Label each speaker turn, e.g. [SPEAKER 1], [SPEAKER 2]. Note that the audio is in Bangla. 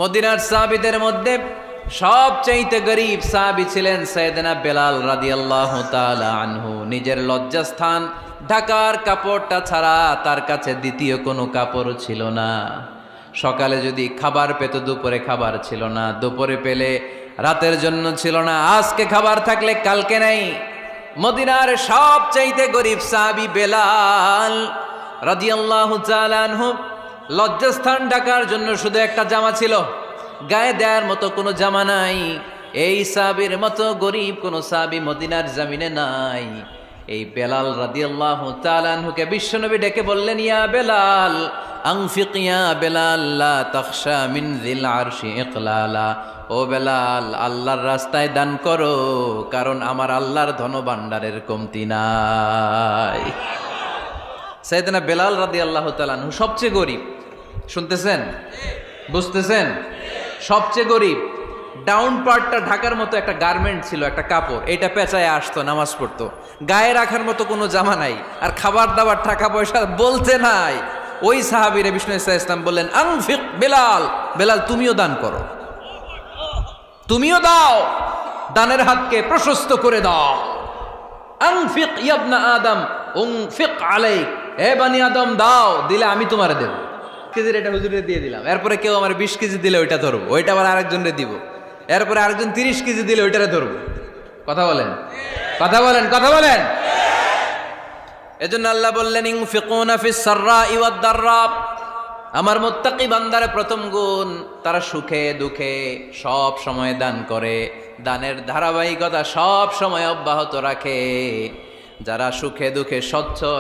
[SPEAKER 1] মদিনার সাহাবীদের মধ্যে সবচেয়ে গরীব সাহাবী ছিলেন সাইয়েদনা বেলাল রাদিয়াল্লাহু তাআলা আনহু। নিজের লজ্জাস্থান ঢাকার কাপড়টা ছাড়া তার কাছে দ্বিতীয় কোনো কাপড় ছিল না। সকালে যদি খাবার পেত, দুপুরে খাবার ছিল না, দুপুরে পেলে রাতের জন্য ছিল না, আজকে খাবার থাকলে কালকে নাই। মদিনার সবচেয়ে গরীব সাহাবী বেলাল রাদিয়াল্লাহু তাআলা আনহু লজ্জাস্থান ঢাকার জন্য শুধু একটা জামা ছিল, গায়ে দেওয়ার মতো কোনো জামা নাই। এই সাহাবীর মতো গরীব কোনো সাহাবী মদিনার জমিনে নাই। এই বেলাল রাদিয়াল্লাহু তাআলা আনহুকে বিশ্বনবী ডেকে বললেন, ইয়া বেলাল আনফিক ইয়া বেলাল লা তাখশা মিন যিল আরশি ইকলালা। ও বেলাল, আল্লাহর রাস্তায় দান করো, কারণ আমার আল্লাহর ধনভাণ্ডারের কমতি নাই। সাইয়েদনা বেলাল রাদিয়াল্লাহু তাআলা আনহু সবচেয়ে গরীব। শুনতেছেন? বুঝতেছেন? সবচেয়ে গরীব। ডাউন পার্টটা ঢাকার মতো একটা গার্মেন্ট ছিল, একটা কাপড়, এটা পেঁচায় আসতো, নামাজ পড়তো। গায়ে রাখার মতো কোনো জামা নাই, আর খাবার দাবার টাকা পয়সা বলতে নাই। ওই সাহাবীরে বিষ্ণু ইসা ইসলাম বললেন, আনফিক বেলাল, বেলাল তুমিও দান করো, তুমিও দাও, দানের হাতকে প্রশস্ত করে দাও। আনফিক ইবনা আদম উনফিক আলাইক, হে বানি আদম দাও, দিলে আমি তোমারে দেব। কেজির এটা হুজুরে দিয়ে দিলাম, এরপরে কেউ আমার 20 কেজি দিলে ওইটা ধরবো, ওইটা আবার আরেকজনরে দিব, এরপরে আরেকজন 30 কেজি দিলে ওইটারে ধরবো। কথা বলেন, কথা বলেন, কথা বলেন। এজন্য আল্লাহ বললেন, ইনফিকুনা ফিস সাররাই ওয়াদ দাররা। আমার মুত্তাকি বান্দার প্রথম গুণ, তারা সুখে দুঃখে সব সময় দান করে, দানের ধারাবাহিকতা সব সময় অব্যাহত রাখে। যারা সুখে দুঃখে সচ্ছল